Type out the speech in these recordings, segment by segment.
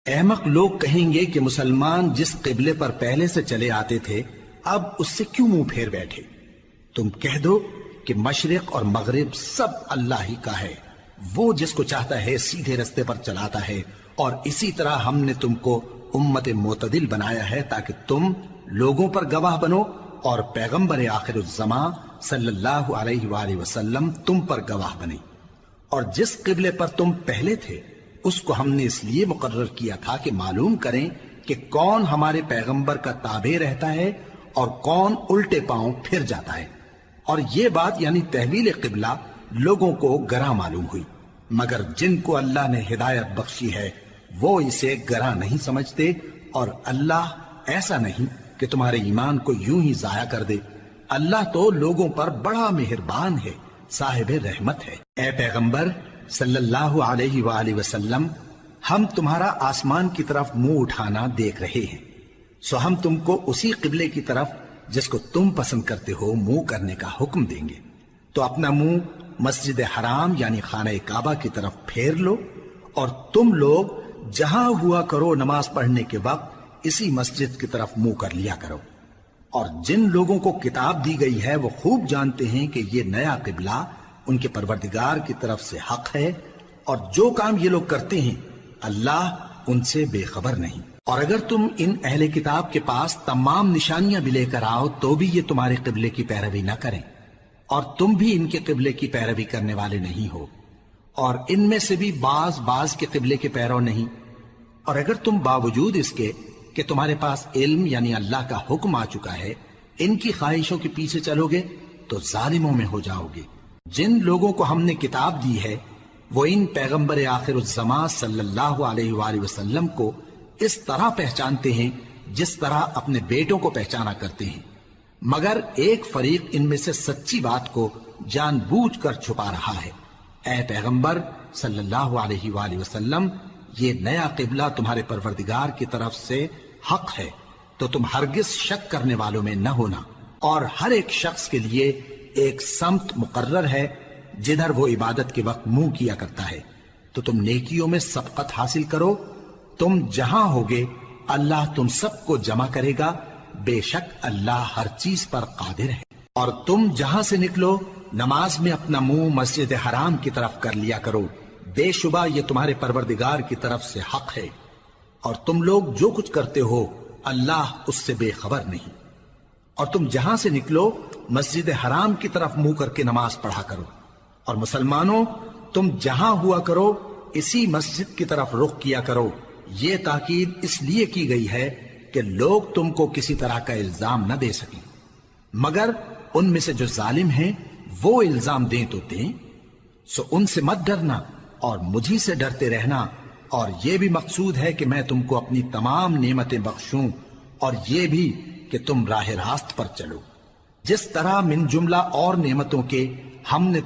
احمق لوگ کہیں گے کہ مسلمان جس قبلے پر پہلے سے چلے آتے تھے اب اس سے کیوں منہ پھیر بیٹھے؟ تم کہہ دو کہ مشرق اور مغرب سب اللہ ہی کا ہے، وہ جس کو چاہتا ہے سیدھے رستے پر چلاتا ہے، اور اسی طرح ہم نے تم کو امت معتدل بنایا ہے تاکہ تم لوگوں پر گواہ بنو اور پیغمبر آخر الزمان صلی اللہ علیہ وآلہ وسلم تم پر گواہ بنے۔ اور جس قبلے پر تم پہلے تھے اس کو ہم نے اس لیے مقرر کیا تھا کہ معلوم کریں کہ کون ہمارے پیغمبر کا تابع رہتا ہے اور کون الٹے پاؤں پھر جاتا ہے۔ اور یہ بات یعنی تحویل قبلہ لوگوں کو گراں معلوم ہوئی، مگر جن کو اللہ نے ہدایت بخشی ہے وہ اسے گراں نہیں سمجھتے، اور اللہ ایسا نہیں کہ تمہارے ایمان کو یوں ہی ضائع کر دے۔ اللہ تو لوگوں پر بڑا مہربان ہے، صاحب رحمت ہے۔ اے پیغمبر صلی اللہ علیہ وآلہ وسلم، ہم تمہارا آسمان کی طرف منہ اٹھانا دیکھ رہے ہیں، سو ہم تم کو اسی قبلے کی طرف جس کو تم پسند کرتے ہو منہ کرنے کا حکم دیں گے۔ تو اپنا منہ مسجد حرام یعنی خانہ کعبہ کی طرف پھیر لو، اور تم لوگ جہاں ہوا کرو نماز پڑھنے کے وقت اسی مسجد کی طرف منہ کر لیا کرو۔ اور جن لوگوں کو کتاب دی گئی ہے وہ خوب جانتے ہیں کہ یہ نیا قبلہ ان کے پروردگار کی طرف سے حق ہے، اور جو کام یہ لوگ کرتے ہیں اللہ ان سے بے خبر نہیں۔ اور اگر تم ان اہل کتاب کے پاس تمام نشانیاں بھی لے کر آؤ تو بھی یہ تمہارے قبلے کی پیروی نہ کریں، اور تم بھی ان کے قبلے کی پیروی کرنے والے نہیں ہو، اور ان میں سے بھی بعض کے قبلے کے پیرو نہیں۔ اور اگر تم باوجود اس کے کہ تمہارے پاس علم یعنی اللہ کا حکم آ چکا ہے ان کی خواہشوں کے پیچھے چلو گے تو ظالموں میں ہو جاؤ گے۔ جن لوگوں کو ہم نے کتاب دی ہے وہ ان پیغمبر آخر الزمان صلی اللہ علیہ وآلہ وسلم کو اس طرح پہچانتے ہیں جس طرح اپنے بیٹوں کو پہچانا کرتے ہیں، مگر ایک فریق ان میں سے سچی بات کو جان بوجھ کر چھپا رہا ہے۔ اے پیغمبر صلی اللہ علیہ وآلہ وسلم، یہ نیا قبلہ تمہارے پروردگار کی طرف سے حق ہے، تو تم ہرگز شک کرنے والوں میں نہ ہونا، اور ہر ایک شخص کے لیے ایک سمت مقرر ہے جدھر وہ عبادت کے وقت منہ کیا کرتا ہے، تو تم نیکیوں میں سبقت حاصل کرو۔ تم جہاں ہوگے اللہ تم سب کو جمع کرے گا، بے شک اللہ ہر چیز پر قادر ہے۔ اور تم جہاں سے نکلو نماز میں اپنا منہ مسجد حرام کی طرف کر لیا کرو، بے شبہ یہ تمہارے پروردگار کی طرف سے حق ہے، اور تم لوگ جو کچھ کرتے ہو اللہ اس سے بے خبر نہیں۔ اور تم جہاں سے نکلو مسجد حرام کی طرف منہ کر کے نماز پڑھا کرو، اور مسلمانوں تم جہاں ہوا کرو اسی مسجد کی طرف رخ کیا کرو۔ یہ تاکید اس لیے کی گئی ہے کہ لوگ تم کو کسی طرح کا الزام نہ دے سکیں، مگر ان میں سے جو ظالم ہیں وہ الزام دیں تو دیں، سو ان سے مت ڈرنا اور مجھی سے ڈرتے رہنا، اور یہ بھی مقصود ہے کہ میں تم کو اپنی تمام نعمتیں بخشوں، اور یہ بھی کہ تم راہ راست پر چلو۔ جس طرح من جملہ اور نعمتوں کے ہم نے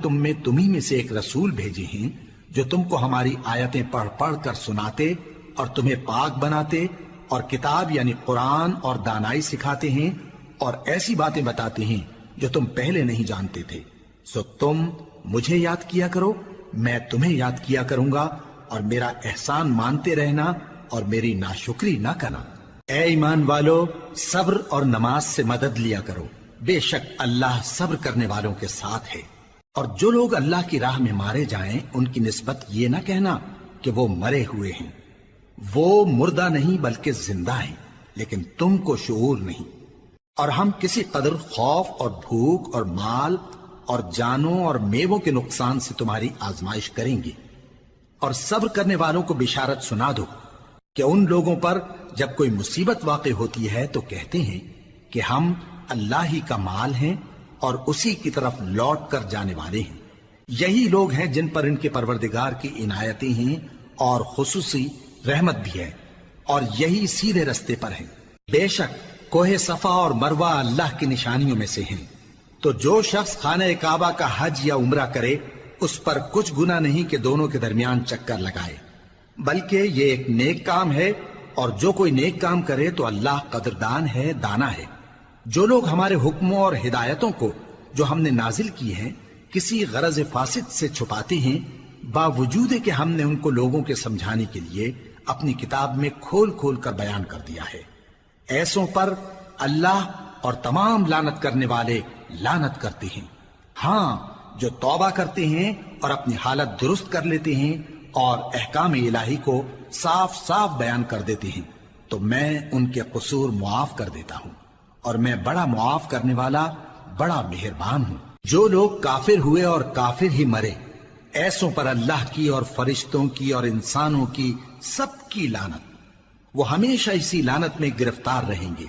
تمہیں میں سے ایک رسول بھیجے ہیں جو تم کو ہماری آیتیں پڑھ پڑھ کر سناتے اور تمہیں پاک بناتے، اور کتاب یعنی قرآن اور دانائی سکھاتے ہیں، اور ایسی باتیں بتاتے ہیں جو تم پہلے نہیں جانتے تھے۔ سو تم مجھے یاد کیا کرو، میں تمہیں یاد کیا کروں گا، اور میرا احسان مانتے رہنا اور میری ناشکری نہ کرنا۔ اے ایمان والو، صبر اور نماز سے مدد لیا کرو، بے شک اللہ صبر کرنے والوں کے ساتھ ہے۔ اور جو لوگ اللہ کی راہ میں مارے جائیں ان کی نسبت یہ نہ کہنا کہ وہ مرے ہوئے ہیں، وہ مردہ نہیں بلکہ زندہ ہیں، لیکن تم کو شعور نہیں۔ اور ہم کسی قدر خوف اور بھوک اور مال اور جانوں اور میووں کے نقصان سے تمہاری آزمائش کریں گے، اور صبر کرنے والوں کو بشارت سنا دو کہ ان لوگوں پر جب کوئی مصیبت واقع ہوتی ہے تو کہتے ہیں کہ ہم اللہ ہی کا مال ہیں اور اسی کی طرف لوٹ کر جانے والے ہیں۔ یہی لوگ ہیں جن پر ان کے پروردگار کی عنایتیں ہیں اور خصوصی رحمت بھی ہے، اور یہی سیدھے رستے پر ہیں۔ بے شک کوہ صفا اور مروہ اللہ کی نشانیوں میں سے ہیں، تو جو شخص خانہ کعبہ کا حج یا عمرہ کرے اس پر کچھ گناہ نہیں کہ دونوں کے درمیان چکر لگائے، بلکہ یہ ایک نیک کام ہے، اور جو کوئی نیک کام کرے تو اللہ قدردان ہے، دانا ہے۔ جو لوگ ہمارے حکموں اور ہدایتوں کو جو ہم نے نازل کی ہیں کسی غرض فاسد سے چھپاتے ہیں، باوجود کہ ہم نے ان کو لوگوں کے سمجھانے کے لیے اپنی کتاب میں کھول کھول کر بیان کر دیا ہے۔ ایسوں پر اللہ اور تمام لعنت کرنے والے لعنت کرتے ہیں۔ ہاں، جو توبہ کرتے ہیں اور اپنی حالت درست کر لیتے ہیں اور احکام الہی کو صاف صاف بیان کر دیتے ہیں تو میں ان کے قصور معاف کر دیتا ہوں، اور میں بڑا معاف کرنے والا، بڑا مہربان ہوں۔ جو لوگ کافر ہوئے اور کافر ہی مرے، ایسوں پر اللہ کی اور فرشتوں کی اور انسانوں کی سب کی لعنت، وہ ہمیشہ اسی لعنت میں گرفتار رہیں گے۔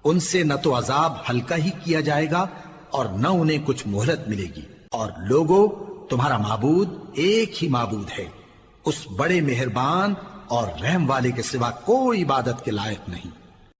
ان سے نہ تو عذاب ہلکا ہی کیا جائے گا اور نہ انہیں کچھ مہلت ملے گی۔ اور لوگوں، تمہارا معبود ایک ہی معبود ہے، اس بڑے مہربان اور رحم والے کے سوا کوئی عبادت کے لائق نہیں۔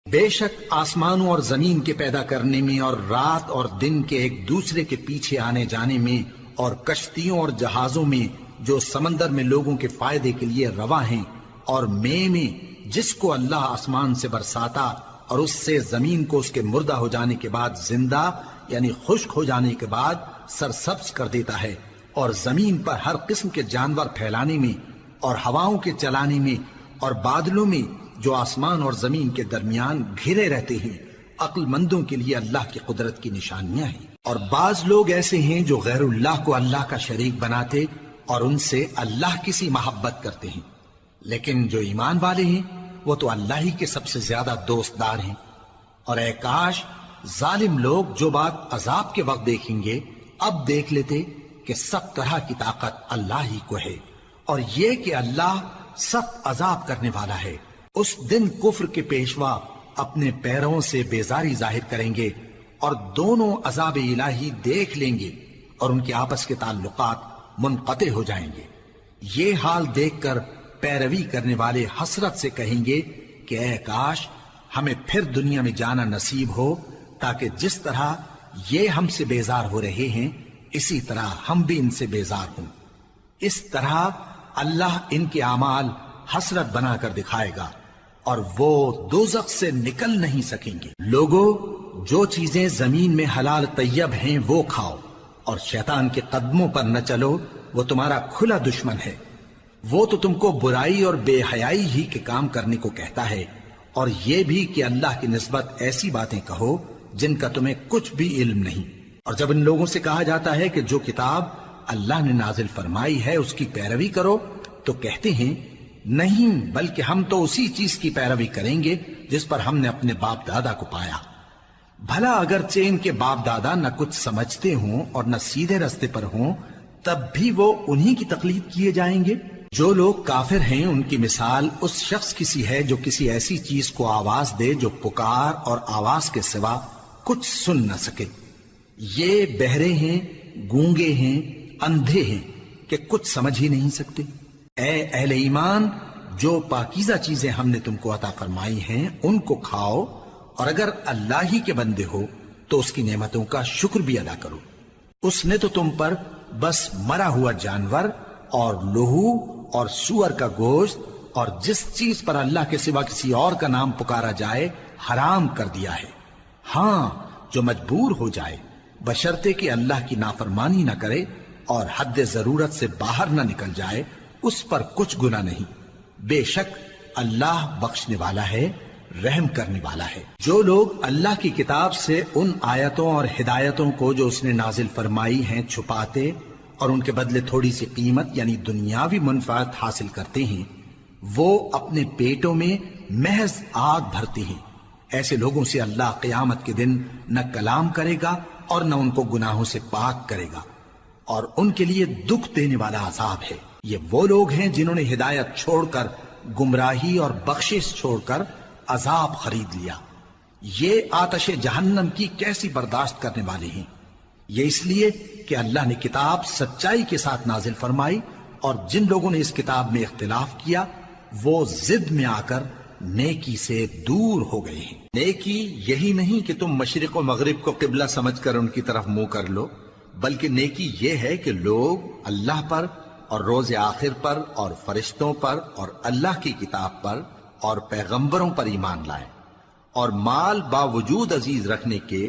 بے شک آسمانوں اور زمین کے پیدا کرنے میں اور رات اور دن کے ایک دوسرے کے پیچھے آنے جانے میں اور کشتیوں اور جہازوں میں جو سمندر میں لوگوں کے فائدے کے لیے رواں ہیں، اور میں جس کو اللہ آسمان سے برساتا اور اس سے زمین کو اس کے مردہ ہو جانے کے بعد زندہ یعنی خشک ہو جانے کے بعد سرسبز کر دیتا ہے، اور زمین پر ہر قسم کے جانور پھیلانے میں اور ہواؤں کے چلانے میں اور بادلوں میں جو آسمان اور زمین کے درمیان گھرے رہتے ہیں، عقل مندوں کے لیے اللہ کی قدرت کی نشانیاں ہیں۔ اور بعض لوگ ایسے ہیں جو غیر اللہ کو اللہ کا شریک بناتے اور ان سے اللہ کی سی محبت کرتے ہیں، لیکن جو ایمان والے ہیں وہ تو اللہ ہی کے سب سے زیادہ دوست دار ہیں۔ اور اے کاش ظالم لوگ جو بات عذاب کے وقت دیکھیں گے اب دیکھ لیتے کہ سب طرح کی طاقت اللہ ہی کو ہے، اور یہ کہ اللہ سخت عذاب کرنے والا ہے۔ اس دن کفر کے پیشوا اپنے پیروں سے بیزاری ظاہر کریں گے اور دونوں عذاب الہی دیکھ لیں گے اور ان کے آپس کے تعلقات منقطع ہو جائیں گے۔ یہ حال دیکھ کر پیروی کرنے والے حسرت سے کہیں گے کہ اے کاش ہمیں پھر دنیا میں جانا نصیب ہو، تاکہ جس طرح یہ ہم سے بیزار ہو رہے ہیں اسی طرح ہم بھی ان سے بیزار ہوں۔ اس طرح اللہ ان کے اعمال حسرت بنا کر دکھائے گا اور وہ دوزخ سے نکل نہیں سکیں گے۔ لوگوں، جو چیزیں زمین میں حلال طیب ہیں وہ کھاؤ، اور شیطان کے قدموں پر نہ چلو، وہ تمہارا کھلا دشمن ہے۔ وہ تو تم کو برائی اور بے حیائی ہی کے کام کرنے کو کہتا ہے، اور یہ بھی کہ اللہ کی نسبت ایسی باتیں کہو جن کا تمہیں کچھ بھی علم نہیں۔ اور جب ان لوگوں سے کہا جاتا ہے کہ جو کتاب اللہ نے نازل فرمائی ہے اس کی پیروی کرو، تو کہتے ہیں نہیں، بلکہ ہم تو اسی چیز کی پیروی کریں گے جس پر ہم نے اپنے باپ دادا کو پایا۔ بھلا اگرچہ ان کے باپ دادا نہ کچھ سمجھتے ہوں اور نہ سیدھے رستے پر ہوں، تب بھی وہ انہی کی تقلید کیے جائیں گے۔ جو لوگ کافر ہیں ان کی مثال اس شخص کی سی ہے جو کسی ایسی چیز کو آواز دے جو پکار اور آواز کے سوا کچھ سن نہ سکے۔ یہ بہرے ہیں، گونگے ہیں، اندھے ہیں کہ کچھ سمجھ ہی نہیں سکتے۔ اے اہل ایمان، جو پاکیزہ چیزیں ہم نے تم کو عطا فرمائی ہیں ان کو کھاؤ، اور اگر اللہ ہی کے بندے ہو تو اس کی نعمتوں کا شکر بھی ادا کرو۔ اس نے تو تم پر بس مرا ہوا جانور اور لہو اور سور کا گوشت اور جس چیز پر اللہ کے سوا کسی اور کا نام پکارا جائے حرام کر دیا ہے۔ ہاں، جو مجبور ہو جائے بشرطے کہ اللہ کی نافرمانی نہ کرے اور حد ضرورت سے باہر نہ نکل جائے، اس پر کچھ گناہ نہیں۔ بے شک اللہ بخشنے والا ہے، رحم کرنے والا ہے۔ جو لوگ اللہ کی کتاب سے ان آیتوں اور ہدایتوں کو جو اس نے نازل فرمائی ہیں چھپاتے اور ان کے بدلے تھوڑی سی قیمت یعنی دنیاوی منفعت حاصل کرتے ہیں، وہ اپنے پیٹوں میں محض آگ بھرتے ہیں۔ ایسے لوگوں سے اللہ قیامت کے دن نہ کلام کرے گا اور نہ ان کو گناہوں سے پاک کرے گا، اور ان کے لیے دکھ دینے والا عذاب ہے۔ یہ وہ لوگ ہیں جنہوں نے ہدایت چھوڑ کر گمراہی اور بخشش چھوڑ کر عذاب خرید لیا۔ یہ آتش جہنم کی کیسی برداشت کرنے والے ہیں۔ یہ اس لیے کہ اللہ نے کتاب سچائی کے ساتھ نازل فرمائی، اور جن لوگوں نے اس کتاب میں اختلاف کیا وہ ضد میں آ کر نیکی سے دور ہو گئے ہیں۔ نیکی یہی نہیں کہ تم مشرق و مغرب کو قبلہ سمجھ کر ان کی طرف منہ کر لو، بلکہ نیکی یہ ہے کہ لوگ اللہ پر اور روز آخر پر اور فرشتوں پر اور اللہ کی کتاب پر اور پیغمبروں پر ایمان لائیں، اور مال باوجود عزیز رکھنے کے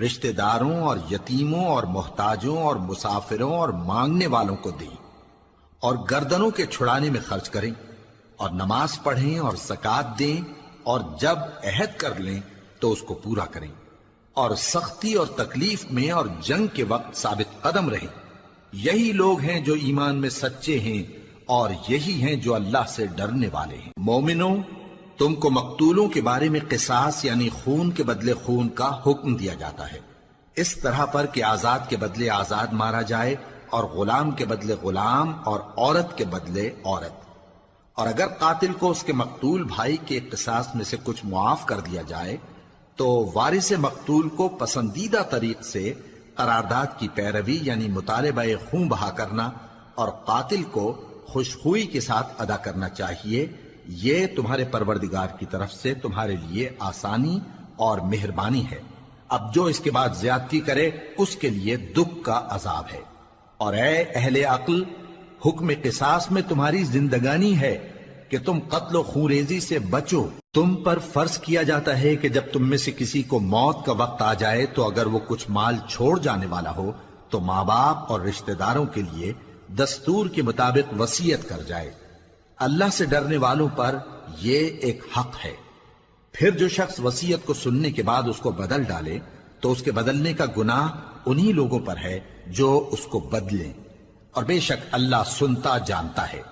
رشتہ داروں اور یتیموں اور محتاجوں اور مسافروں اور مانگنے والوں کو دیں، اور گردنوں کے چھڑانے میں خرچ کریں، اور نماز پڑھیں اور زکات دیں، اور جب عہد کر لیں تو اس کو پورا کریں، اور سختی اور تکلیف میں اور جنگ کے وقت ثابت قدم رہیں۔ یہی لوگ ہیں جو ایمان میں سچے ہیں، اور یہی ہیں جو اللہ سے ڈرنے والے ہیں۔ مومنوں، تم کو مقتولوں کے بارے میں قصاص یعنی خون کے بدلے خون کا حکم دیا جاتا ہے، اس طرح پر کہ آزاد کے بدلے آزاد مارا جائے، اور غلام کے بدلے غلام، اور عورت کے بدلے عورت۔ اور اگر قاتل کو اس کے مقتول بھائی کے قصاص میں سے کچھ معاف کر دیا جائے تو وارث مقتول کو پسندیدہ طریق سے قرارداد کی پیروی یعنی مطالبہ خون بہا کرنا اور قاتل کو خوشخوئی کے ساتھ ادا کرنا چاہیے۔ یہ تمہارے پروردگار کی طرف سے تمہارے لیے آسانی اور مہربانی ہے۔ اب جو اس کے بعد زیادتی کرے اس کے لیے دکھ کا عذاب ہے۔ اور اے اہل عقل، حکم قصاص میں تمہاری زندگانی ہے کہ تم قتل و خونریزی سے بچو۔ تم پر فرض کیا جاتا ہے کہ جب تم میں سے کسی کو موت کا وقت آ جائے تو اگر وہ کچھ مال چھوڑ جانے والا ہو تو ماں باپ اور رشتہ داروں کے لیے دستور کے مطابق وصیت کر جائے۔ اللہ سے ڈرنے والوں پر یہ ایک حق ہے۔ پھر جو شخص وصیت کو سننے کے بعد اس کو بدل ڈالے تو اس کے بدلنے کا گناہ انہی لوگوں پر ہے جو اس کو بدلیں، اور بے شک اللہ سنتا جانتا ہے۔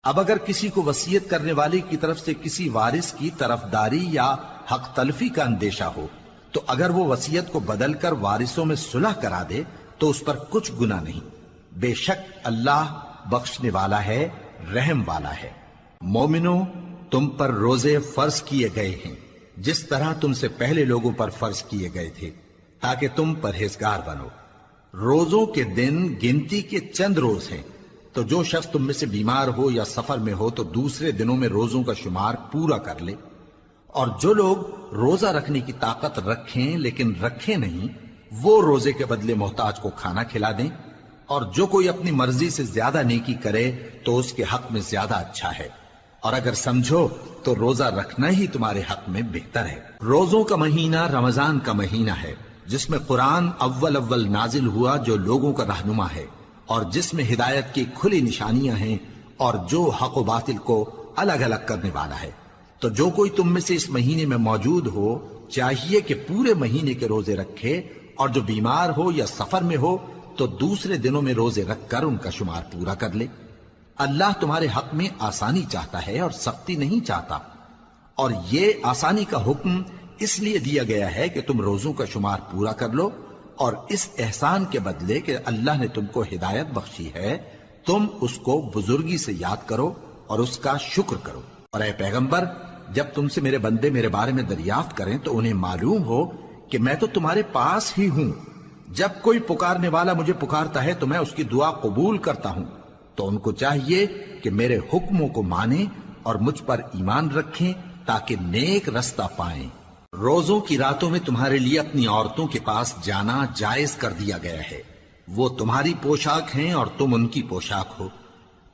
اب اگر کسی کو وصیت کرنے والے کی طرف سے کسی وارث کی طرفداری یا حق تلفی کا اندیشہ ہو تو اگر وہ وصیت کو بدل کر وارثوں میں صلح کرا دے تو اس پر کچھ گناہ نہیں، بے شک اللہ بخشنے والا ہے، رحم والا ہے۔ مومنوں، تم پر روزے فرض کیے گئے ہیں جس طرح تم سے پہلے لوگوں پر فرض کیے گئے تھے تاکہ تم پرہیزگار بنو۔ روزوں کے دن گنتی کے چند روز ہیں، تو جو شخص تم میں سے بیمار ہو یا سفر میں ہو تو دوسرے دنوں میں روزوں کا شمار پورا کر لے۔ اور جو لوگ روزہ رکھنے کی طاقت رکھیں لیکن رکھیں نہیں، وہ روزے کے بدلے محتاج کو کھانا کھلا دیں۔ اور جو کوئی اپنی مرضی سے زیادہ نیکی کرے تو اس کے حق میں زیادہ اچھا ہے، اور اگر سمجھو تو روزہ رکھنا ہی تمہارے حق میں بہتر ہے۔ روزوں کا مہینہ رمضان کا مہینہ ہے جس میں قرآن اول نازل ہوا، جو لوگوں کا رہنما ہے اور جس میں ہدایت کی کھلی نشانیاں ہیں، اور جو حق و باطل کو الگ الگ کرنے والا ہے۔ تو جو کوئی تم میں سے اس مہینے میں موجود ہو چاہیے کہ پورے مہینے کے روزے رکھے، اور جو بیمار ہو یا سفر میں ہو تو دوسرے دنوں میں روزے رکھ کر ان کا شمار پورا کر لے۔ اللہ تمہارے حق میں آسانی چاہتا ہے اور سختی نہیں چاہتا، اور یہ آسانی کا حکم اس لیے دیا گیا ہے کہ تم روزوں کا شمار پورا کر لو، اور اس احسان کے بدلے کہ اللہ نے تم کو ہدایت بخشی ہے تم اس کو بزرگی سے یاد کرو اور اس کا شکر کرو۔ اور اے پیغمبر، جب تم سے میرے بندے میرے بارے میں دریافت کریں تو انہیں معلوم ہو کہ میں تو تمہارے پاس ہی ہوں۔ جب کوئی پکارنے والا مجھے پکارتا ہے تو میں اس کی دعا قبول کرتا ہوں۔ تو ان کو چاہیے کہ میرے حکموں کو مانیں اور مجھ پر ایمان رکھیں تاکہ نیک رستہ پائیں۔ روزوں کی راتوں میں تمہارے لیے اپنی عورتوں کے پاس جانا جائز کر دیا گیا ہے، وہ تمہاری پوشاک ہیں اور تم ان کی پوشاک ہو۔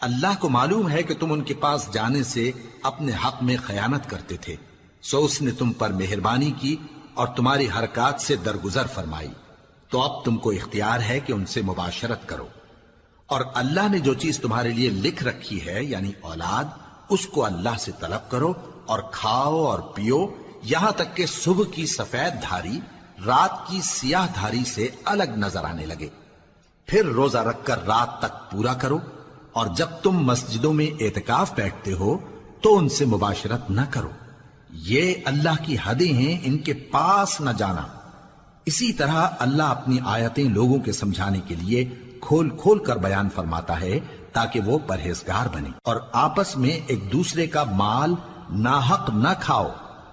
اللہ کو معلوم ہے کہ تم ان کے پاس جانے سے اپنے حق میں خیانت کرتے تھے، سو اس نے تم پر مہربانی کی اور تمہاری حرکات سے درگزر فرمائی، تو اب تم کو اختیار ہے کہ ان سے مباشرت کرو۔ اور اللہ نے جو چیز تمہارے لیے لکھ رکھی ہے یعنی اولاد، اس کو اللہ سے طلب کرو اور کھاؤ اور پیو، یہاں تک کہ صبح کی سفید دھاری رات کی سیاہ دھاری سے الگ نظر آنے لگے۔ پھر روزہ رکھ کر رات تک پورا کرو، اور جب تم مسجدوں میں اعتکاف بیٹھتے ہو تو ان سے مباشرت نہ کرو، یہ اللہ کی حدیں ہیں، ان کے پاس نہ جانا۔ اسی طرح اللہ اپنی آیتیں لوگوں کے سمجھانے کے لیے کھول کھول کر بیان فرماتا ہے تاکہ وہ پرہیزگار بنے۔ اور آپس میں ایک دوسرے کا مال ناحق نہ کھاؤ،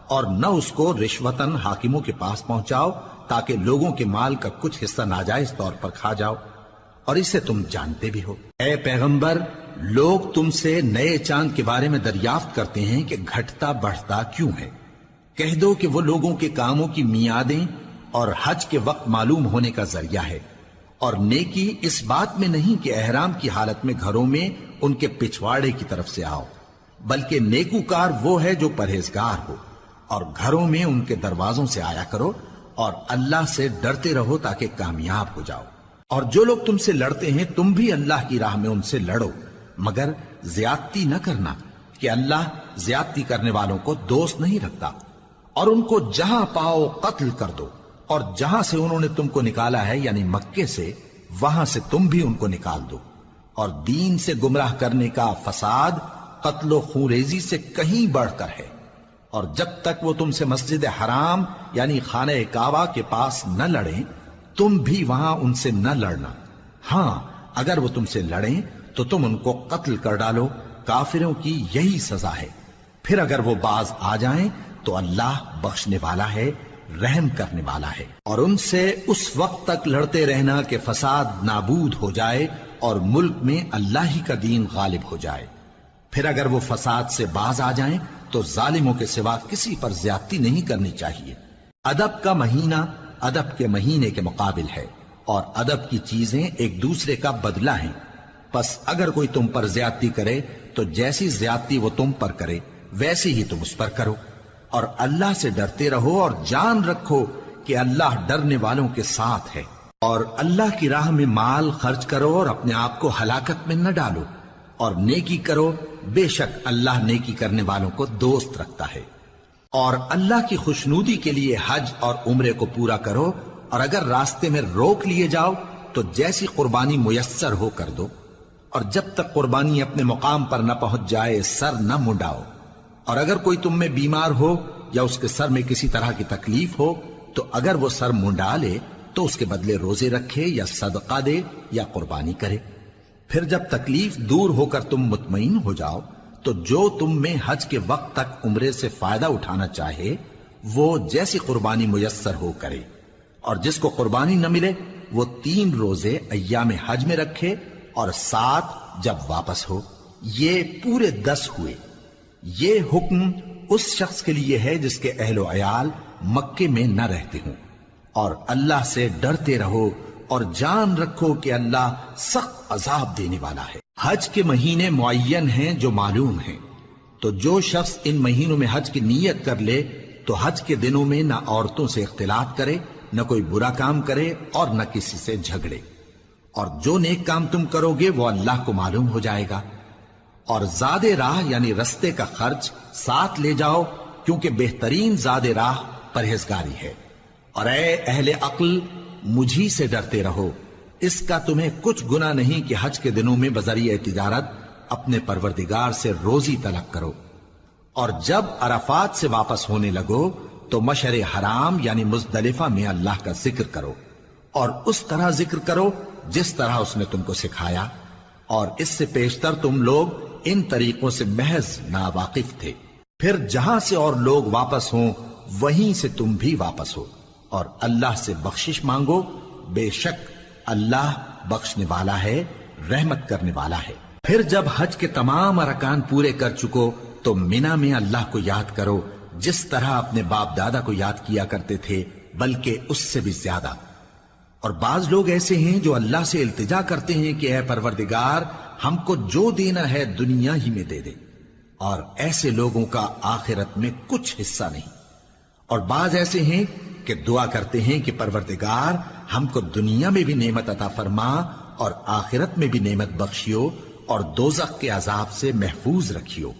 اور نہ اس کو رشوتاً حاکموں کے پاس پہنچاؤ تاکہ لوگوں کے مال کا کچھ حصہ ناجائز طور پر کھا جاؤ، اور اسے تم جانتے بھی ہو۔ اے پیغمبر، لوگ تم سے نئے چاند کے بارے میں دریافت کرتے ہیں کہ گھٹتا بڑھتا کیوں ہے۔ کہہ دو کہ وہ لوگوں کے کاموں کی میعادیں اور حج کے وقت معلوم ہونے کا ذریعہ ہے، اور نیکی اس بات میں نہیں کہ احرام کی حالت میں گھروں میں ان کے پچھواڑے کی طرف سے آؤ، بلکہ نیکوکار وہ ہے جو پرہیزگار ہو، اور گھروں میں ان کے دروازوں سے آیا کرو، اور اللہ سے ڈرتے رہو تاکہ کامیاب ہو جاؤ۔ اور جو لوگ تم سے لڑتے ہیں تم بھی اللہ کی راہ میں ان سے لڑو، مگر زیادتی نہ کرنا، کہ اللہ زیادتی کرنے والوں کو دوست نہیں رکھتا، اور ان کو جہاں پاؤ قتل کر دو، اور جہاں سے انہوں نے تم کو نکالا ہے یعنی مکے سے، وہاں سے تم بھی ان کو نکال دو۔ اور دین سے گمراہ کرنے کا فساد قتل و خونریزی سے کہیں بڑھ کر ہے، اور جب تک وہ تم سے مسجد حرام یعنی خانہ کعبہ کے پاس نہ لڑیں، تم بھی وہاں ان سے نہ لڑنا۔ ہاں اگر وہ تم سے لڑیں تو تم ان کو قتل کر ڈالو، کافروں کی یہی سزا ہے۔ پھر اگر وہ باز آ جائیں تو اللہ بخشنے والا ہے، رحم کرنے والا ہے۔ اور ان سے اس وقت تک لڑتے رہنا کہ فساد نابود ہو جائے اور ملک میں اللہ ہی کا دین غالب ہو جائے۔ پھر اگر وہ فساد سے باز آ جائیں تو ظالموں کے سوا کسی پر زیادتی نہیں کرنی چاہیے۔ ادب کا مہینہ ادب کے مہینے کے مقابل ہے، اور ادب کی چیزیں ایک دوسرے کا بدلہ ہیں۔ پس اگر کوئی تم پر زیادتی کرے تو جیسی زیادتی وہ تم پر کرے ویسی ہی تم اس پر کرو، اور اللہ سے ڈرتے رہو اور جان رکھو کہ اللہ ڈرنے والوں کے ساتھ ہے۔ اور اللہ کی راہ میں مال خرچ کرو اور اپنے آپ کو ہلاکت میں نہ ڈالو، اور نیکی کرو، بے شک اللہ نیکی کرنے والوں کو دوست رکھتا ہے۔ اور اللہ کی خوشنودی کے لیے حج اور عمرے کو پورا کرو، اور اگر راستے میں روک لیے جاؤ تو جیسی قربانی میسر ہو کر دو، اور جب تک قربانی اپنے مقام پر نہ پہنچ جائے سر نہ منڈاؤ۔ اور اگر کوئی تم میں بیمار ہو یا اس کے سر میں کسی طرح کی تکلیف ہو تو اگر وہ سر منڈا لے تو اس کے بدلے روزے رکھے یا صدقہ دے یا قربانی کرے۔ پھر جب تکلیف دور ہو کر تم مطمئن ہو جاؤ تو جو تم میں حج کے وقت تک عمرے سے فائدہ اٹھانا چاہے وہ جیسی قربانی میسر ہو کرے، اور جس کو قربانی نہ ملے وہ 3 روزے ایام حج میں رکھے اور 7 جب واپس ہو، یہ پورے 10 ہوئے۔ یہ حکم اس شخص کے لیے ہے جس کے اہل و عیال مکے میں نہ رہتے ہوں۔ اور اللہ سے ڈرتے رہو اور جان رکھو کہ اللہ سخت عذاب دینے والا ہے۔ حج کے مہینے معین ہیں جو معلوم ہیں، تو جو شخص ان مہینوں میں حج کی نیت کر لے تو حج کے دنوں میں نہ عورتوں سے اختلاط کرے، نہ کوئی برا کام کرے اور نہ کسی سے جھگڑے۔ اور جو نیک کام تم کرو گے وہ اللہ کو معلوم ہو جائے گا۔ اور زاد راہ یعنی رستے کا خرچ ساتھ لے جاؤ، کیونکہ بہترین زاد راہ پرہیزگاری ہے۔ اور اے اہل عقل، مجھی سے ڈرتے رہو، اس کا تمہیں کچھ گناہ نہیں کہ حج کے دنوں میں بذریعہ تجارت اپنے پروردگار سے روزی طلب کرو۔ اور جب عرفات سے واپس ہونے لگو تو مشعر حرام یعنی مزدلفہ میں اللہ کا ذکر کرو، اور اس طرح ذکر کرو جس طرح اس نے تم کو سکھایا، اور اس سے پیشتر تم لوگ ان طریقوں سے محض ناواقف تھے۔ پھر جہاں سے اور لوگ واپس ہوں وہیں سے تم بھی واپس ہو، اور اللہ سے بخشش مانگو، بے شک اللہ بخشنے والا ہے، رحمت کرنے والا ہے۔ پھر جب حج کے تمام ارکان پورے کر چکو تو مینا میں اللہ کو یاد کرو جس طرح اپنے باپ دادا کو یاد کیا کرتے تھے، بلکہ اس سے بھی زیادہ۔ اور بعض لوگ ایسے ہیں جو اللہ سے التجا کرتے ہیں کہ اے پروردگار، ہم کو جو دینا ہے دنیا ہی میں دے دے، اور ایسے لوگوں کا آخرت میں کچھ حصہ نہیں۔ اور بعض ایسے ہیں کہ دعا کرتے ہیں کہ پروردگار ہم کو دنیا میں بھی نعمت عطا فرما اور آخرت میں بھی نعمت بخشیو اور دوزخ کے عذاب سے محفوظ رکھیو۔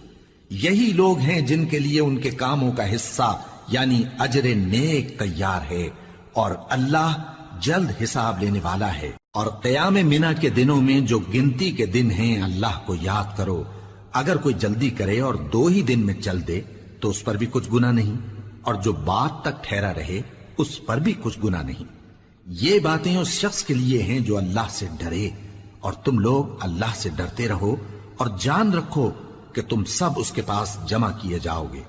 یہی لوگ ہیں جن کے لیے ان کے کاموں کا حصہ یعنی اجر نیک تیار ہے، اور اللہ جلد حساب لینے والا ہے۔ اور قیام منا کے دنوں میں جو گنتی کے دن ہیں اللہ کو یاد کرو۔ اگر کوئی جلدی کرے اور 2 ہی دن میں چل دے تو اس پر بھی کچھ گناہ نہیں، اور جو بات تک ٹھہرا رہے اس پر بھی کچھ گناہ نہیں۔ یہ باتیں اس شخص کے لیے ہیں جو اللہ سے ڈرے، اور تم لوگ اللہ سے ڈرتے رہو اور جان رکھو کہ تم سب اس کے پاس جمع کیے جاؤ گے۔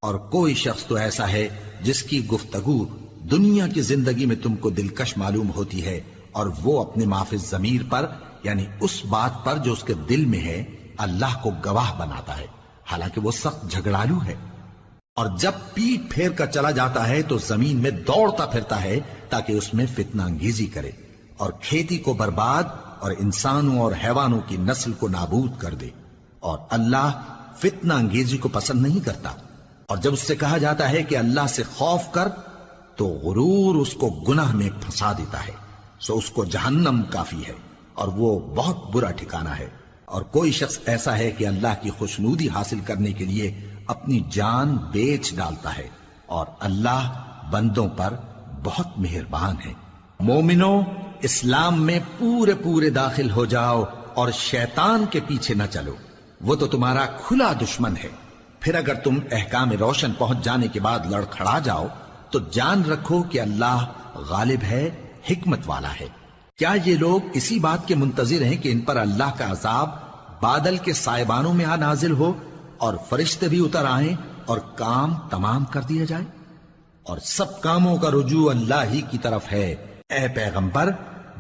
اور کوئی شخص تو ایسا ہے جس کی گفتگو دنیا کی زندگی میں تم کو دلکش معلوم ہوتی ہے، اور وہ اپنے معافی ضمیر پر یعنی اس بات پر جو اس کے دل میں ہے اللہ کو گواہ بناتا ہے، حالانکہ وہ سخت جھگڑالو ہے۔ اور جب پیٹ پھیر کر چلا جاتا ہے تو زمین میں دوڑتا پھرتا ہے تاکہ اس میں فتنہ انگیزی کرے اور کھیتی کو برباد اور انسانوں اور حیوانوں کی نسل کو نابود کر دے، اور اللہ فتنہ انگیزی کو پسند نہیں کرتا۔ اور جب اس سے کہا جاتا ہے کہ اللہ سے خوف کر تو غرور اس کو گناہ میں پھنسا دیتا ہے، سو اس کو جہنم کافی ہے اور وہ بہت برا ٹھکانہ ہے۔ اور کوئی شخص ایسا ہے کہ اللہ کی خوشنودی حاصل کرنے کے لیے اپنی جان بیچ ڈالتا ہے، اور اللہ بندوں پر بہت مہربان ہے۔ مومنو، اسلام میں پورے پورے داخل ہو جاؤ اور شیطان کے پیچھے نہ چلو، وہ تو تمہارا کھلا دشمن ہے۔ پھر اگر تم احکام روشن پہنچ جانے کے بعد لڑکھڑا جاؤ تو جان رکھو کہ اللہ غالب ہے، حکمت والا ہے۔ کیا یہ لوگ اسی بات کے منتظر ہیں کہ ان پر اللہ کا عذاب بادل کے سائبانوں میں آ نازل ہو اور فرشتے بھی اتر آئیں اور کام تمام کر دیا جائے؟ اور سب کاموں کا رجوع اللہ ہی کی طرف ہے۔ اے پیغمبر،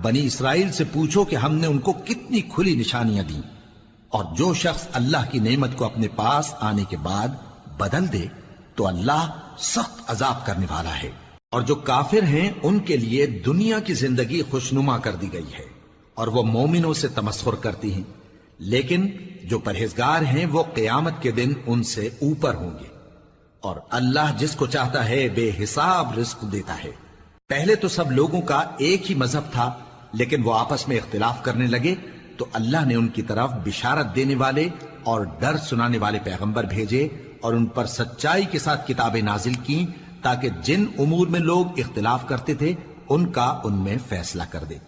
بنی اسرائیل سے پوچھو کہ ہم نے ان کو کتنی کھلی نشانیاں دیں، اور جو شخص اللہ کی نعمت کو اپنے پاس آنے کے بعد بدل دے تو اللہ سخت عذاب کرنے والا ہے۔ اور جو کافر ہیں ان کے لیے دنیا کی زندگی خوشنما کر دی گئی ہے، اور وہ مومنوں سے تمسخر کرتی ہیں، لیکن جو پرہیزگار ہیں وہ قیامت کے دن ان سے اوپر ہوں گے۔ اور اللہ جس کو چاہتا ہے بے حساب رزق دیتا ہے۔ پہلے تو سب لوگوں کا ایک ہی مذہب تھا، لیکن وہ آپس میں اختلاف کرنے لگے تو اللہ نے ان کی طرف بشارت دینے والے اور ڈر سنانے والے پیغمبر بھیجے، اور ان پر سچائی کے ساتھ کتابیں نازل کی تاکہ جن امور میں لوگ اختلاف کرتے تھے ان کا ان میں فیصلہ کر دے۔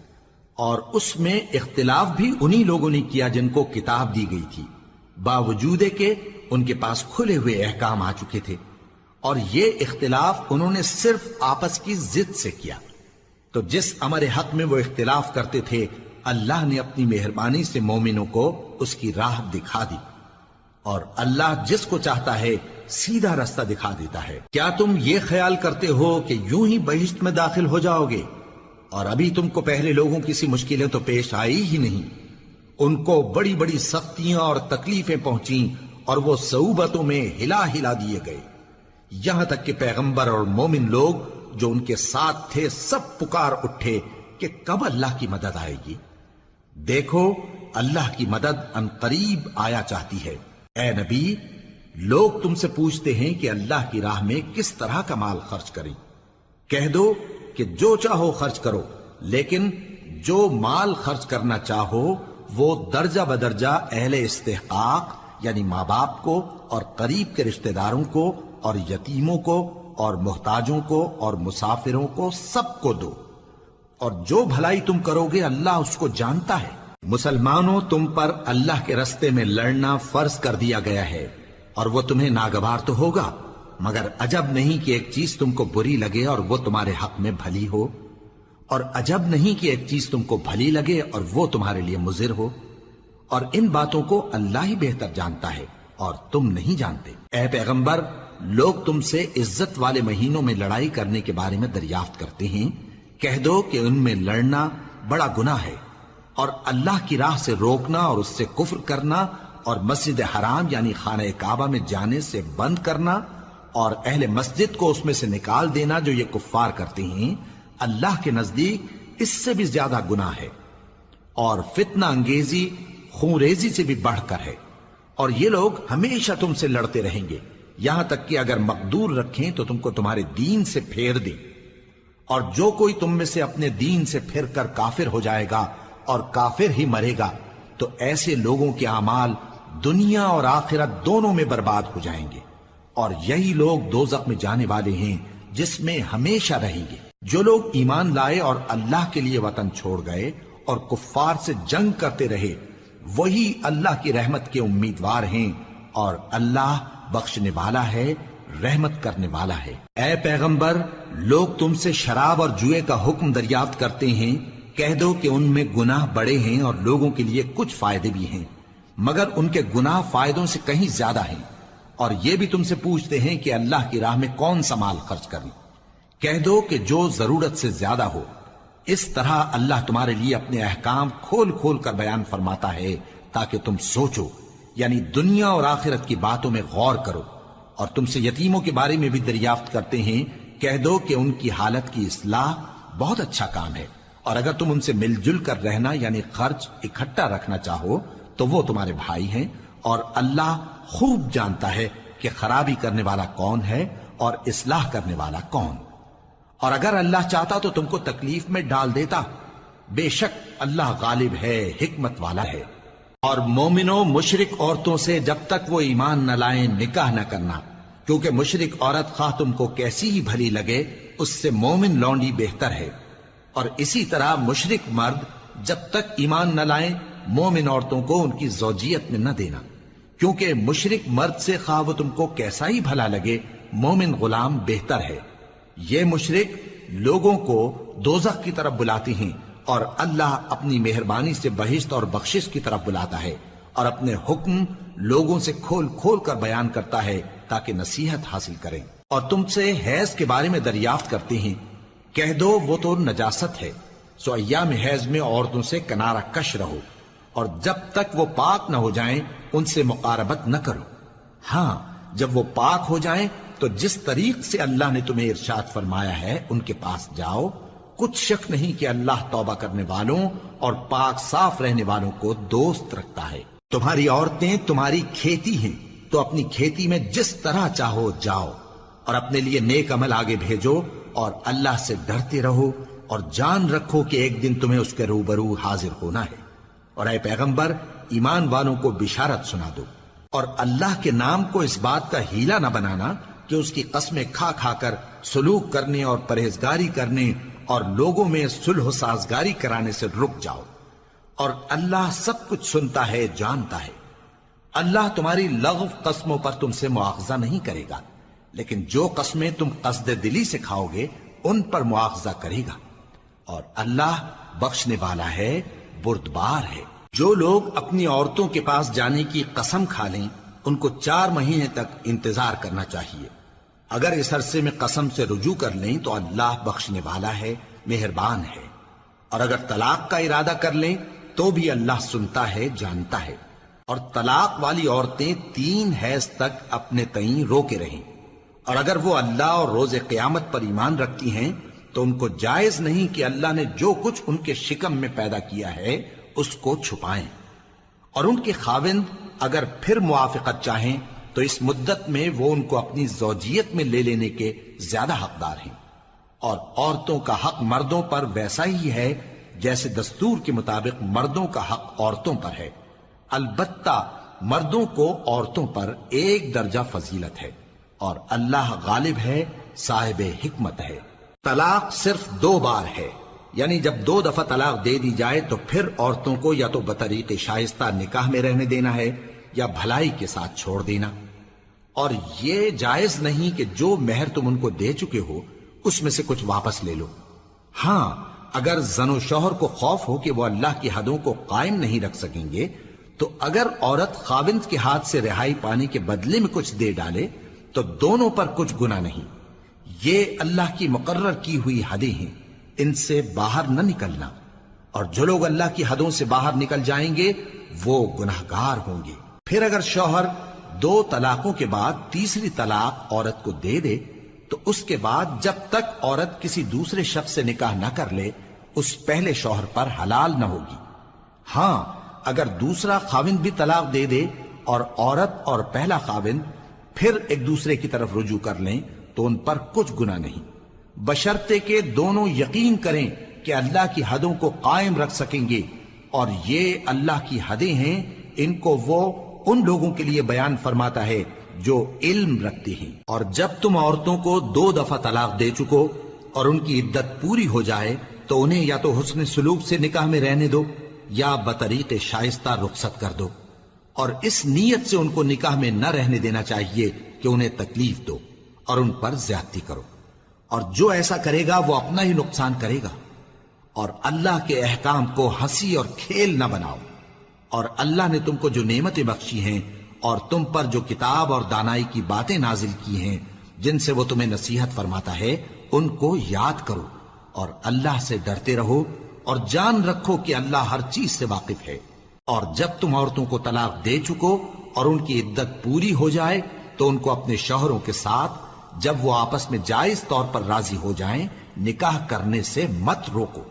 اور اس میں اختلاف بھی انہی لوگوں نے کیا جن کو کتاب دی گئی تھی، باوجود کہ ان کے پاس کھلے ہوئے احکام آ چکے تھے، اور یہ اختلاف انہوں نے صرف آپس کی ضد سے کیا۔ تو جس امر حق میں وہ اختلاف کرتے تھے اللہ نے اپنی مہربانی سے مومنوں کو اس کی راہ دکھا دی، اور اللہ جس کو چاہتا ہے سیدھا رستہ دکھا دیتا ہے۔ کیا تم یہ خیال کرتے ہو کہ یوں ہی بہشت میں داخل ہو جاؤ گے، اور ابھی تم کو پہلے لوگوں کی سی مشکلیں تو پیش آئی ہی نہیں؟ ان کو بڑی بڑی سختیاں اور تکلیفیں پہنچیں، اور وہ صعوبتوں میں ہلا ہلا دیے گئے، یہاں تک کہ پیغمبر اور مومن لوگ جو ان کے ساتھ تھے سب پکار اٹھے کہ کب اللہ کی مدد آئے گی۔ دیکھو اللہ کی مدد ان قریب آیا چاہتی ہے۔ اے نبی، لوگ تم سے پوچھتے ہیں کہ اللہ کی راہ میں کس طرح کا مال خرچ کریں۔ کہہ دو کہ جو چاہو خرچ کرو، لیکن جو مال خرچ کرنا چاہو وہ درجہ بدرجہ اہل استحقاق یعنی ماں باپ کو اور قریب کے رشتہ داروں کو اور یتیموں کو اور محتاجوں کو اور مسافروں کو سب کو دو، اور جو بھلائی تم کرو گے اللہ اس کو جانتا ہے۔ مسلمانوں، تم پر اللہ کے رستے میں لڑنا فرض کر دیا گیا ہے، اور وہ تمہیں ناگوار تو ہوگا، مگر عجب نہیں کہ ایک چیز تم کو بری لگے اور وہ تمہارے حق میں بھلی ہو، اور عجب نہیں کہ ایک چیز تم کو بھلی لگے اور وہ تمہارے لیے مضر ہو، اور ان باتوں کو اللہ ہی بہتر جانتا ہے اور تم نہیں جانتے۔ اے پیغمبر، لوگ تم سے عزت والے مہینوں میں لڑائی کرنے کے بارے میں دریافت کرتے ہیں، کہہ دو کہ ان میں لڑنا بڑا گناہ ہے، اور اللہ کی راہ سے روکنا اور اس سے کفر کرنا اور مسجد حرام یعنی خانہ کعبہ میں جانے سے بند کرنا اور اہل مسجد کو اس میں سے نکال دینا جو یہ کفار کرتے ہیں، اللہ کے نزدیک اس سے بھی زیادہ گناہ ہے، اور فتنہ انگیزی خونریزی سے بھی بڑھ کر ہے۔ اور یہ لوگ ہمیشہ تم سے لڑتے رہیں گے، یہاں تک کہ اگر مقدور رکھیں تو تم کو تمہارے دین سے پھیر دیں، اور جو کوئی تم میں سے اپنے دین سے پھر کر کافر ہو جائے گا اور کافر ہی مرے گا تو ایسے لوگوں کے اعمال دنیا اور آخرت دونوں میں برباد ہو جائیں گے، اور یہی لوگ دوزخ میں جانے والے ہیں جس میں ہمیشہ رہیں گے۔ جو لوگ ایمان لائے اور اللہ کے لیے وطن چھوڑ گئے اور کفار سے جنگ کرتے رہے وہی اللہ کی رحمت کے امیدوار ہیں، اور اللہ بخشنے والا ہے، رحمت کرنے والا ہے۔ اے پیغمبر، لوگ تم سے شراب اور جوئے کا حکم دریافت کرتے ہیں، کہہ دو کہ ان میں گناہ بڑے ہیں اور لوگوں کے لیے کچھ فائدے بھی ہیں، مگر ان کے گناہ فائدوں سے کہیں زیادہ ہیں۔ اور یہ بھی تم سے پوچھتے ہیں کہ اللہ کی راہ میں کون سا مال خرچ کریں، کہہ دو کہ جو ضرورت سے زیادہ ہو۔ اس طرح اللہ تمہارے لیے اپنے احکام کھول کھول کر بیان فرماتا ہے تاکہ تم سوچو، یعنی دنیا اور آخرت کی باتوں میں غور کرو۔ اور تم سے یتیموں کے بارے میں بھی دریافت کرتے ہیں، کہہ دو کہ ان کی حالت کی اصلاح بہت اچھا کام ہے، اور اگر تم ان سے مل جل کر رہنا یعنی خرچ اکٹھا رکھنا چاہو تو وہ تمہارے بھائی ہیں، اور اللہ خوب جانتا ہے کہ خرابی کرنے والا کون ہے اور اصلاح کرنے والا کون۔ اور اگر اللہ چاہتا تو تم کو تکلیف میں ڈال دیتا، بے شک اللہ غالب ہے، حکمت والا ہے۔ اور مومنوں مشرک عورتوں سے جب تک وہ ایمان نہ لائیں نکاح نہ کرنا، کیونکہ مشرک عورت خواہ تم کو کیسی ہی بھلی لگے اس سے مومن لونڈی بہتر ہے۔ اور اسی طرح مشرک مرد جب تک ایمان نہ لائیں مومن عورتوں کو ان کی زوجیت میں نہ دینا، کیونکہ مشرک مرد سے خواہ وہ تم کو کیسا ہی بھلا لگے مومن غلام بہتر ہے۔ یہ مشرک لوگوں کو دوزخ کی طرف بلاتی ہیں، اور اللہ اپنی مہربانی سے بہشت اور بخشش کی طرف بلاتا ہے، اور اپنے حکم لوگوں سے کھول کھول کر بیان کرتا ہے تاکہ نصیحت حاصل کریں۔ اور تم سے حیض کے بارے میں دریافت کرتے ہیں، کہہ دو وہ تو نجاست ہے، سو ایام حیض میں عورتوں سے کنارہ کش رہو، اور جب تک وہ پاک نہ ہو جائیں ان سے مقاربت نہ کرو۔ ہاں جب وہ پاک ہو جائیں تو جس طریق سے اللہ نے تمہیں ارشاد فرمایا ہے ان کے پاس جاؤ، کچھ شک نہیں کہ اللہ توبہ کرنے والوں اور پاک صاف رہنے والوں کو دوست رکھتا ہے۔ تمہاری عورتیں تمہاری کھیتی ہیں، تو اپنی کھیتی میں جس طرح چاہو جاؤ، اور اپنے لیے نیک عمل آگے بھیجو، اور اللہ سے ڈرتے رہو، اور جان رکھو کہ ایک دن تمہیں اس کے روبرو حاضر ہونا ہے۔ اور اے پیغمبر ایمان والوں کو بشارت سنا دو، اور اللہ کے نام کو اس بات کا ہیلا نہ بنانا کہ اس کی قسمیں کھا کھا کر سلوک کرنے اور پرہیزگاری کرنے اور لوگوں میں صلح و سازگاری کرانے سے رک جاؤ، اور اللہ سب کچھ سنتا ہے جانتا ہے۔ اللہ تمہاری لغو قسموں پر تم سے مواخذہ نہیں کرے گا، لیکن جو قسمیں تم قصد دلی سے کھاؤ گے ان پر مواخذہ کرے گا، اور اللہ بخشنے والا ہے بردبار ہے۔ جو لوگ اپنی عورتوں کے پاس جانے کی قسم کھا لیں ان کو 4 مہینے تک انتظار کرنا چاہیے۔ اگر اس عرصے میں قسم سے رجوع کر لیں تو اللہ بخشنے والا ہے، مہربان ہے، اور اگر طلاق کا ارادہ کر لیں تو بھی اللہ سنتا ہے جانتا ہے۔ اور طلاق والی عورتیں 3 حیض تک اپنے تئیں روکے رہیں، اور اگر وہ اللہ اور روز قیامت پر ایمان رکھتی ہیں تو ان کو جائز نہیں کہ اللہ نے جو کچھ ان کے شکم میں پیدا کیا ہے اس کو چھپائیں، اور ان کے خاوند اگر پھر موافقت چاہیں تو اس مدت میں وہ ان کو اپنی زوجیت میں لے لینے کے زیادہ حقدار ہیں۔ اور عورتوں کا حق مردوں پر ویسا ہی ہے جیسے دستور کے مطابق مردوں کا حق عورتوں پر ہے، البتہ مردوں کو عورتوں پر 1 درجہ فضیلت ہے، اور اللہ غالب ہے، صاحب حکمت ہے۔ طلاق صرف 2 بار ہے، یعنی جب 2 دفعہ طلاق دے دی جائے تو پھر عورتوں کو یا تو بطریق شائستہ نکاح میں رہنے دینا ہے یا بھلائی کے ساتھ چھوڑ دینا، اور یہ جائز نہیں کہ جو مہر تم ان کو دے چکے ہو اس میں سے کچھ واپس لے لو۔ ہاں اگر زن و شوہر کو خوف ہو کہ وہ اللہ کی حدوں کو قائم نہیں رکھ سکیں گے تو اگر عورت خاوند کے ہاتھ سے رہائی پانے کے بدلے میں کچھ دے ڈالے تو دونوں پر کچھ گناہ نہیں۔ یہ اللہ کی مقرر کی ہوئی حدیں ہیں، ان سے باہر نہ نکلنا، اور جو لوگ اللہ کی حدوں سے باہر نکل جائیں گے وہ گناہگار ہوں گے۔ پھر اگر شوہر 2 طلاقوں کے بعد تیسری طلاق عورت کو دے دے تو اس کے بعد جب تک عورت کسی دوسرے شخص سے نکاح نہ کر لے اس پہلے شوہر پر حلال نہ ہوگی۔ ہاں اگر دوسرا خاوند بھی طلاق دے دے اور عورت اور پہلا خاوند پھر ایک دوسرے کی طرف رجوع کر لیں تو ان پر کچھ گناہ نہیں، بشرطے کہ دونوں یقین کریں کہ اللہ کی حدوں کو قائم رکھ سکیں گے، اور یہ اللہ کی حدیں ہیں، ان کو وہ ان لوگوں کے لیے بیان فرماتا ہے جو علم رکھتے ہیں۔ اور جب تم عورتوں کو 2 دفعہ طلاق دے چکو اور ان کی عدت پوری ہو جائے تو انہیں یا تو حسن سلوک سے نکاح میں رہنے دو یا بطریق شائستہ رخصت کر دو، اور اس نیت سے ان کو نکاح میں نہ رہنے دینا چاہیے کہ انہیں تکلیف دو اور ان پر زیادتی کرو، اور جو ایسا کرے گا وہ اپنا ہی نقصان کرے گا۔ اور اللہ کے احکام کو ہنسی اور کھیل نہ بناؤ، اور اللہ نے تم کو جو نعمتیں بخشی ہیں اور تم پر جو کتاب اور دانائی کی باتیں نازل کی ہیں جن سے وہ تمہیں نصیحت فرماتا ہے ان کو یاد کرو، اور اللہ سے ڈرتے رہو، اور جان رکھو کہ اللہ ہر چیز سے واقف ہے۔ اور جب تم عورتوں کو طلاق دے چکو اور ان کی عدت پوری ہو جائے تو ان کو اپنے شوہروں کے ساتھ جب وہ آپس میں جائز طور پر راضی ہو جائیں نکاح کرنے سے مت روکو۔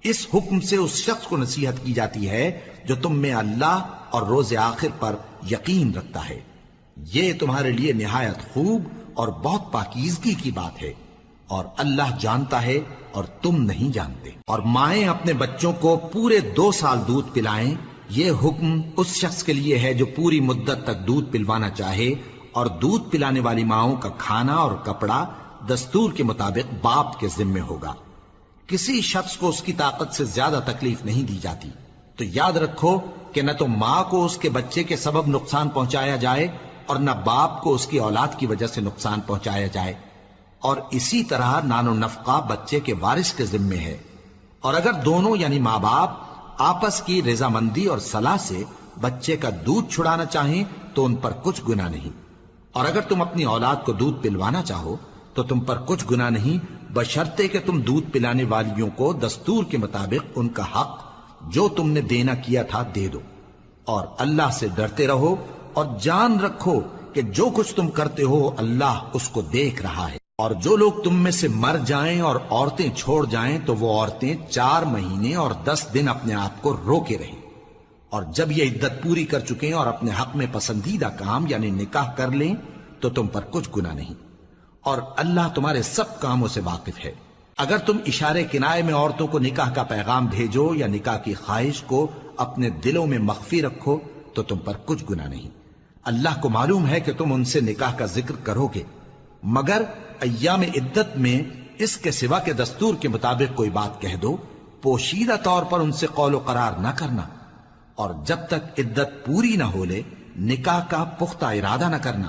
اس حکم سے اس شخص کو نصیحت کی جاتی ہے جو تم میں اللہ اور روز آخر پر یقین رکھتا ہے، یہ تمہارے لیے نہایت خوب اور بہت پاکیزگی کی بات ہے، اور اللہ جانتا ہے اور تم نہیں جانتے۔ اور مائیں اپنے بچوں کو پورے 2 سال دودھ پلائیں یہ حکم اس شخص کے لیے ہے جو پوری مدت تک دودھ پلوانا چاہے، اور دودھ پلانے والی ماؤں کا کھانا اور کپڑا دستور کے مطابق باپ کے ذمے ہوگا۔ کسی شخص کو اس کی طاقت سے زیادہ تکلیف نہیں دی جاتی، تو یاد رکھو کہ نہ تو ماں کو اس کے بچے کے سبب نقصان پہنچایا جائے اور نہ باپ کو اس کی اولاد کی وجہ سے نقصان پہنچایا جائے، اور اسی طرح نان و نفقہ بچے کے وارث کے ذمے ہے۔ اور اگر دونوں یعنی ماں باپ آپس کی رضامندی اور صلاح سے بچے کا دودھ چھڑانا چاہیں تو ان پر کچھ گناہ نہیں، اور اگر تم اپنی اولاد کو دودھ پلوانا چاہو تو تم پر کچھ گناہ نہیں، بشرطے کہ تم دودھ پلانے والیوں کو دستور کے مطابق ان کا حق جو تم نے دینا کیا تھا دے دو، اور اللہ سے ڈرتے رہو اور جان رکھو کہ جو کچھ تم کرتے ہو اللہ اس کو دیکھ رہا ہے۔ اور جو لوگ تم میں سے مر جائیں اور عورتیں چھوڑ جائیں تو وہ عورتیں 4 مہینے اور 10 دن اپنے آپ کو روکے رہیں، اور جب یہ عدت پوری کر چکیں اور اپنے حق میں پسندیدہ کام یعنی نکاح کر لیں تو تم پر کچھ گناہ نہیں، اور اللہ تمہارے سب کاموں سے واقف ہے۔ اگر تم اشارے کنائے میں عورتوں کو نکاح کا پیغام بھیجو یا نکاح کی خواہش کو اپنے دلوں میں مخفی رکھو تو تم پر کچھ گناہ نہیں۔ اللہ کو معلوم ہے کہ تم ان سے نکاح کا ذکر کرو گے، مگر ایام عدت میں اس کے سوا کے دستور کے مطابق کوئی بات کہہ دو، پوشیدہ طور پر ان سے قول و قرار نہ کرنا، اور جب تک عدت پوری نہ ہو لے نکاح کا پختہ ارادہ نہ کرنا،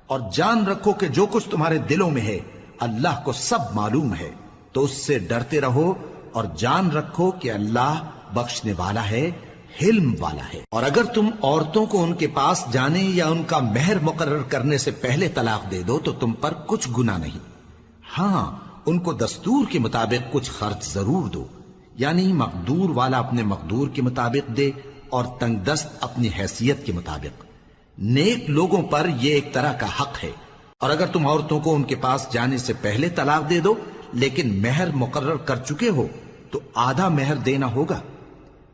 اور جان رکھو کہ جو کچھ تمہارے دلوں میں ہے اللہ کو سب معلوم ہے، تو اس سے ڈرتے رہو اور جان رکھو کہ اللہ بخشنے والا ہے، حلم والا ہے۔ اور اگر تم عورتوں کو ان کے پاس جانے یا ان کا مہر مقرر کرنے سے پہلے طلاق دے دو تو تم پر کچھ گناہ نہیں، ہاں ان کو دستور کے مطابق کچھ خرچ ضرور دو، یعنی مقدور والا اپنے مقدور کے مطابق دے اور تنگ دست اپنی حیثیت کے مطابق۔ نیک لوگوں پر یہ ایک طرح کا حق ہے۔ اور اگر تم عورتوں کو ان کے پاس جانے سے پہلے طلاق دے دو لیکن مہر مقرر کر چکے ہو تو آدھا مہر دینا ہوگا۔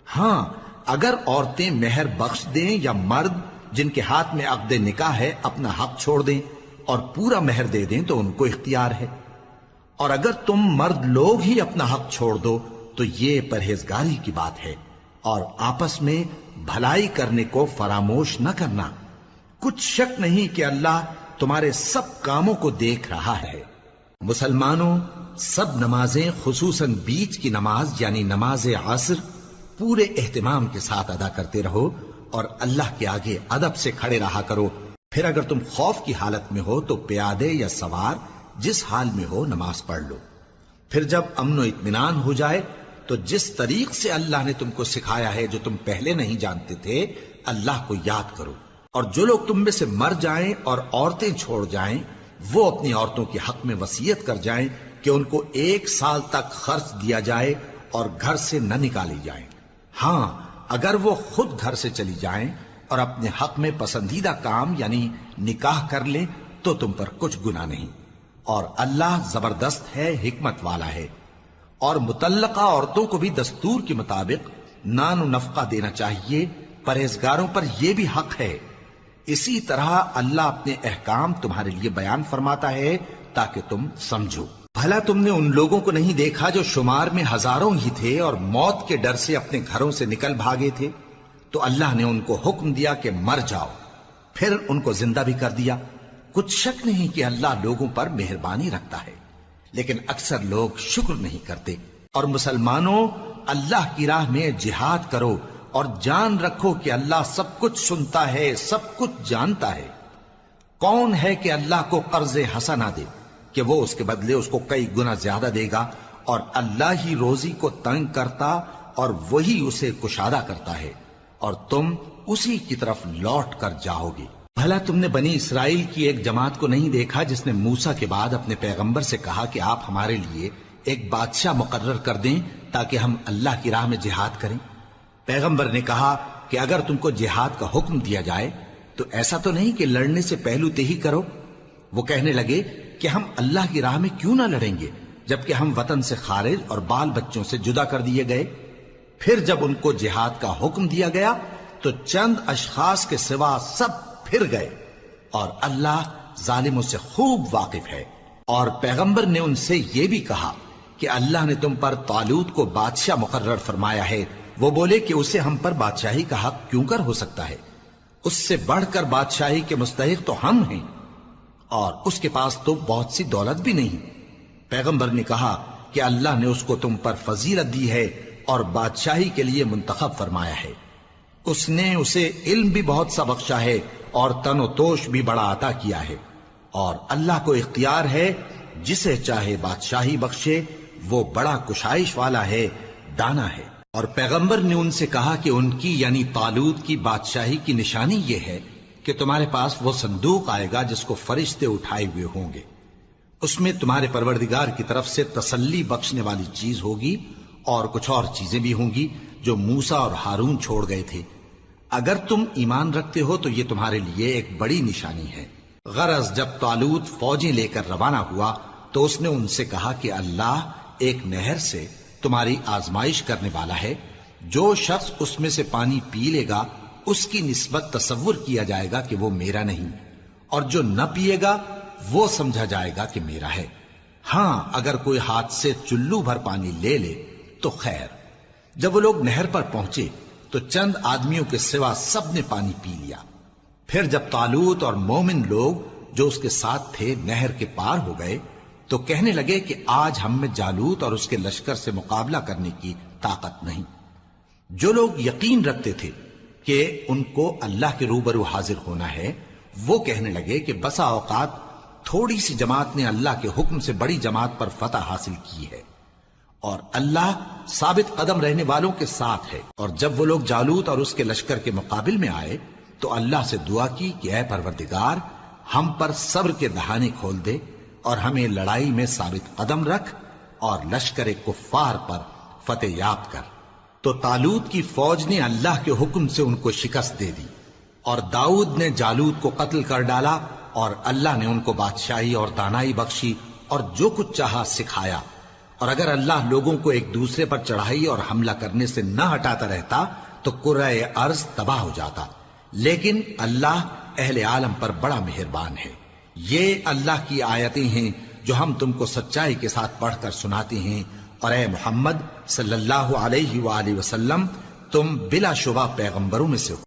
ہاں اگر عورتیں مہر بخش دیں یا مرد جن کے ہاتھ میں عقد نکاح ہے اپنا حق چھوڑ دیں اور پورا مہر دے دیں تو ان کو اختیار ہے۔ اور اگر تم مرد لوگ ہی اپنا حق چھوڑ دو تو یہ پرہیزگاری کی بات ہے، اور آپس میں بھلائی کرنے کو فراموش نہ کرنا۔ کچھ شک نہیں کہ اللہ تمہارے سب کاموں کو دیکھ رہا ہے۔ مسلمانوں، سب نمازیں خصوصاً بیچ کی نماز یعنی نماز عصر پورے اہتمام کے ساتھ ادا کرتے رہو اور اللہ کے آگے ادب سے کھڑے رہا کرو۔ پھر اگر تم خوف کی حالت میں ہو تو پیادے یا سوار جس حال میں ہو نماز پڑھ لو۔ پھر جب امن و اطمینان ہو جائے تو جس طریق سے اللہ نے تم کو سکھایا ہے جو تم پہلے نہیں جانتے تھے اللہ کو یاد کرو۔ اور جو لوگ تم میں سے مر جائیں اور عورتیں چھوڑ جائیں وہ اپنی عورتوں کے حق میں وصیت کر جائیں کہ ان کو 1 سال تک خرچ دیا جائے اور گھر سے نہ نکالی جائیں۔ ہاں اگر وہ خود گھر سے چلی جائیں اور اپنے حق میں پسندیدہ کام یعنی نکاح کر لیں تو تم پر کچھ گناہ نہیں، اور اللہ زبردست ہے، حکمت والا ہے۔ اور مطلقہ عورتوں کو بھی دستور کے مطابق نان و نفقہ دینا چاہیے، پرہیزگاروں پر یہ بھی حق ہے۔ اسی طرح اللہ اپنے احکام تمہارے لیے بیان فرماتا ہے تاکہ تم سمجھو۔ بھلا تم نے ان لوگوں کو نہیں دیکھا جو شمار میں ہزاروں ہی تھے اور موت کے ڈر سے اپنے گھروں سے نکل بھاگے تھے؟ تو اللہ نے ان کو حکم دیا کہ مر جاؤ، پھر ان کو زندہ بھی کر دیا۔ کچھ شک نہیں کہ اللہ لوگوں پر مہربانی رکھتا ہے، لیکن اکثر لوگ شکر نہیں کرتے۔ اور مسلمانوں، اللہ کی راہ میں جہاد کرو اور جان رکھو کہ اللہ سب کچھ سنتا ہے، سب کچھ جانتا ہے۔ کون ہے کہ اللہ کو قرض حسنہ دے کہ وہ اس کے بدلے اس کو کئی گنا زیادہ دے گا؟ اور اللہ ہی روزی کو تنگ کرتا اور وہی اسے کشادہ کرتا ہے، اور تم اسی کی طرف لوٹ کر جاؤ گے۔ بھلا تم نے بنی اسرائیل کی ایک جماعت کو نہیں دیکھا جس نے موسیٰ کے بعد اپنے پیغمبر سے کہا کہ آپ ہمارے لیے ایک بادشاہ مقرر کر دیں تاکہ ہم اللہ کی راہ میں جہاد کریں؟ پیغمبر نے کہا کہ اگر تم کو جہاد کا حکم دیا جائے تو ایسا تو نہیں کہ لڑنے سے پہلو تہی کرو۔ وہ کہنے لگے کہ ہم اللہ کی راہ میں کیوں نہ لڑیں گے جبکہ ہم وطن سے خارج اور بال بچوں سے جدا کر دیے گئے۔ پھر جب ان کو جہاد کا حکم دیا گیا تو چند اشخاص کے سوا سب پھر گئے، اور اللہ ظالموں سے خوب واقف ہے۔ اور پیغمبر نے ان سے یہ بھی کہا کہ اللہ نے تم پر طالوت کو بادشاہ مقرر فرمایا ہے وہ بولے کہ اسے ہم پر بادشاہی کا حق کیوں کر ہو سکتا ہے؟ اس سے بڑھ کر بادشاہی کے مستحق تو ہم ہیں، اور اس کے پاس تو بہت سی دولت بھی نہیں۔ پیغمبر نے کہا کہ اللہ نے اس کو تم پر فضیلت دی ہے اور بادشاہی کے لیے منتخب فرمایا ہے۔ اس نے اسے علم بھی بہت سا بخشا ہے اور تن و توش بھی بڑا عطا کیا ہے، اور اللہ کو اختیار ہے جسے چاہے بادشاہی بخشے، وہ بڑا کشائش والا ہے، دانا ہے۔ اور پیغمبر نے ان سے کہا کہ ان کی یعنی طالوت کی بادشاہی کی نشانی یہ ہے کہ تمہارے پاس وہ صندوق آئے گا جس کو فرشتے اٹھائے ہوئے ہوں گے، اس میں تمہارے پروردگار کی طرف سے تسلی بخشنے والی چیز ہوگی اور کچھ اور چیزیں بھی ہوں گی جو موسیٰ اور ہارون چھوڑ گئے تھے۔ اگر تم ایمان رکھتے ہو تو یہ تمہارے لیے ایک بڑی نشانی ہے۔ غرض جب طالوت فوجیں لے کر روانہ ہوا تو اس نے ان سے کہا کہ اللہ ایک نہر سے تمہاری آزمائش کرنے والا ہے، جو شخص اس میں سے پانی پی لے گا اس کی نسبت تصور کیا جائے گا کہ وہ میرا نہیں، اور جو نہ پیے گا وہ سمجھا جائے گا کہ میرا ہے۔ ہاں اگر کوئی ہاتھ سے چلو بھر پانی لے لے تو خیر۔ جب وہ لوگ نہر پر پہنچے تو چند آدمیوں کے سوا سب نے پانی پی لیا۔ پھر جب طالوت اور مومن لوگ جو اس کے ساتھ تھے نہر کے پار ہو گئے تو کہنے لگے کہ آج ہم میں جالوت اور اس کے لشکر سے مقابلہ کرنے کی طاقت نہیں۔ جو لوگ یقین رکھتے تھے کہ ان کو اللہ کے روبرو حاضر ہونا ہے، وہ کہنے لگے کہ بسا اوقات تھوڑی سی جماعت نے اللہ کے حکم سے بڑی جماعت پر فتح حاصل کی ہے، اور اللہ ثابت قدم رہنے والوں کے ساتھ ہے۔ اور جب وہ لوگ جالوت اور اس کے لشکر کے مقابل میں آئے تو اللہ سے دعا کی کہ اے پروردگار، ہم پر صبر کے دہانے کھول دے اور ہمیں لڑائی میں ثابت قدم رکھ اور لشکر کفار پر فتح یاب کر۔ تو طالوت کی فوج نے اللہ کے حکم سے ان کو شکست دے دی، اور داؤد نے جالوت کو قتل کر ڈالا، اور اللہ نے ان کو بادشاہی اور دانائی بخشی اور جو کچھ چاہا سکھایا۔ اور اگر اللہ لوگوں کو ایک دوسرے پر چڑھائی اور حملہ کرنے سے نہ ہٹاتا رہتا تو کرۂ ارض تباہ ہو جاتا، لیکن اللہ اہل عالم پر بڑا مہربان ہے۔ یہ اللہ کی آیتیں ہیں جو ہم تم کو سچائی کے ساتھ پڑھ کر سناتے ہیں، اور اے محمد صلی اللہ علیہ وآلہ وسلم تم بلا شبہ پیغمبروں میں سے ہو۔